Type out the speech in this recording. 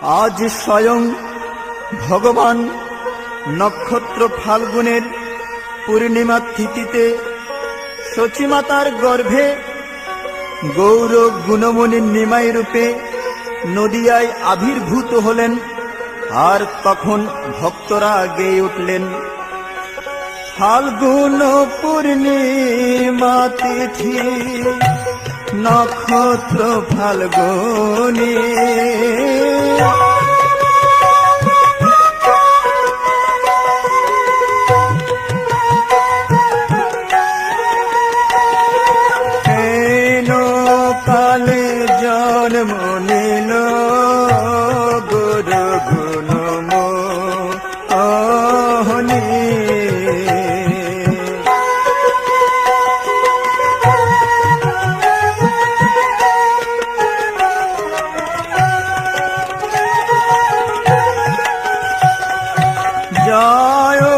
আজ স্বয়ং ভগবান নক্ষত্র ফাল্গুনের পূর্ণিমা তিথিতে সচিমাতার গর্ভে গৌর গুণমণি নিমাই রূপে নদিয়ায় আবির্ভূত হলেন। আর তখন ভক্তরা গেয়ে উঠলেন, ফাল্গুন পূর্ণিমা তিথি নক্ষত্র ফাল্গুনী, কালে জন্ম নিল গুরু গুণমণি। জয়